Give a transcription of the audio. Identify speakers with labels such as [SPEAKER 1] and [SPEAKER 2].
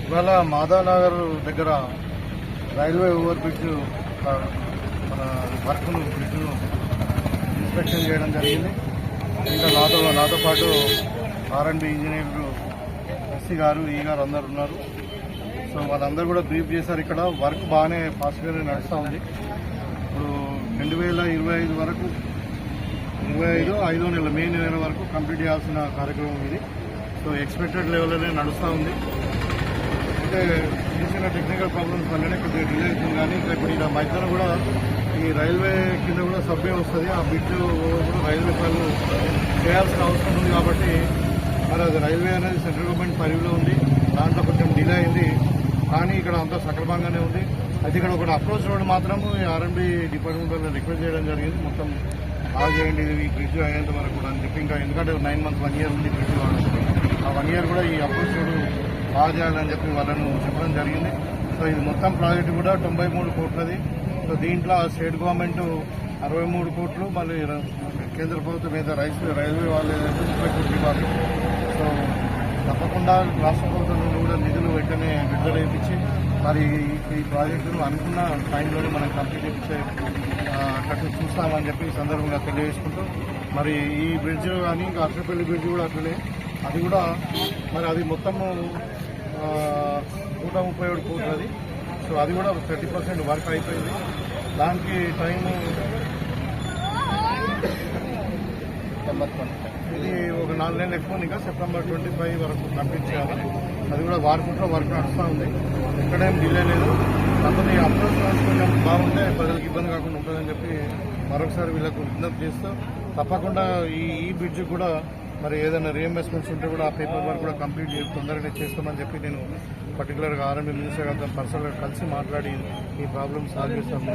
[SPEAKER 1] ఇవాళ మాధవనగర్ దగ్గర railway over bridge మన వర్క్ను బ్రిడ్జ్ను ఇన్స్పెక్షన్ చేయడం జరిగింది. ఇంకా నాతో పాటు R&B ఇంజనీర్లు ఎస్సీ గారు, ఈ గారు అందరు ఉన్నారు. సో వాళ్ళందరూ కూడా బ్రీఫ్ చేశారు. ఇక్కడ వర్క్ బాగానే ఫాస్ట్గానే నడుస్తూ ఉంది. ఇప్పుడు 2025 వరకు 5వ నెల మే నెల వరకు కంప్లీట్ చేయాల్సిన కార్యక్రమం ఇది. సో ఎక్స్పెక్టెడ్ లెవెల్లోనే నడుస్తూ ఉంది. అంటే చిన్న టెక్నికల్ ప్రాబ్లమ్స్ వల్లనే కొద్దిగా డిలే అవుతుంది. కానీ ఇంకా ఇప్పుడు ఇలా మధ్యలో కూడా ఈ రైల్వే కింద కూడా సబ్వే వస్తుంది. ఆ బ్రిడ్జ్ కూడా రైల్వే పనులు చేయాల్సిన అవసరం ఉంది. కాబట్టి మరి అది రైల్వే అనేది సెంట్రల్ గవర్నమెంట్ పరిధిలో ఉంది. దాంట్లో కొంచెం డిలే అయింది. కానీ ఇక్కడ అంతా సక్రమంగానే ఉంది. అయితే ఇక్కడ ఒక అప్రోచ్ రోడ్ మాత్రం R&B డిపార్ట్మెంట్ వాళ్ళు రిక్వెస్ట్ చేయడం జరిగింది. మొత్తం బాగా చేయండి ఈ బ్రిడ్జ్ అయ్యేంత వరకు కూడా అని చెప్పి. ఇంకా ఎందుకంటే 9 మంత్స్ 1 ఇయర్ ఉంది బ్రిడ్జ్ వాడుతుంది. ఆ 1 ఇయర్ కూడా ఈ అప్రోచ్ రోడ్ బాగా చేయాలని చెప్పి వాళ్ళను చెప్పడం జరిగింది. సో ఇది మొత్తం ప్రాజెక్టు కూడా 93 కోట్లది. సో దీంట్లో స్టేట్ గవర్నమెంట్ 63 కోట్లు, మళ్ళీ కేంద్ర ప్రభుత్వం మీద రైల్వే వాళ్ళు 30 కోట్లు ఇవ్వాలి. సో తప్పకుండా రాష్ట్ర ప్రభుత్వం నుండి కూడా నిధులు వెంటనే విడుదల చేయించి మరి ఈ ప్రాజెక్టును అనుకున్న టైంలోనే మనం కంప్లీట్ చేయించే అట్లా చూస్తామని చెప్పి ఈ సందర్భంగా తెలియజేసుకుంటూ మరి ఈ బ్రిడ్జ్ కానీ ఇంకా అట్లపల్లి బ్రిడ్జ్ కూడా అట్లనే అది కూడా మరి అది మొత్తము 137 కోట్లు అది. సో అది కూడా 30% వర్క్ అయిపోయింది. దానికి టైము ఇది ఒక 4 నెలలు ఎక్కువ ఉంది. ఇంకా సెప్టెంబర్ 25 వరకు కంప్లీట్ చేయాలి. అది కూడా వారకుంట్లో వర్క్ నడుస్తూ ఉంది. ఎక్కడేం డిలే లేదు. కాకపోతే ఈ అప్రోచ్ కొంచెం బాగుంటే ప్రజలకు ఇబ్బంది కాకుండా ఉంటుందని చెప్పి మరొకసారి వీళ్ళకు విజ్ఞప్తి చేస్తూ తప్పకుండా ఈ బ్రిడ్జ్ కూడా మరి ఏదైనా రీఎంబర్స్మెంట్స్ ఉంటే కూడా ఆ పేపర్ వర్క్ కూడా కంప్లీట్ తొందరగా చేస్తామని చెప్పి నేను పర్టికులర్గా R&B మినిస్టర్ గారితో పర్సనల్గా కలిసి మాట్లాడి ఈ ప్రాబ్లమ్ సాల్వ్ చేస్తాను.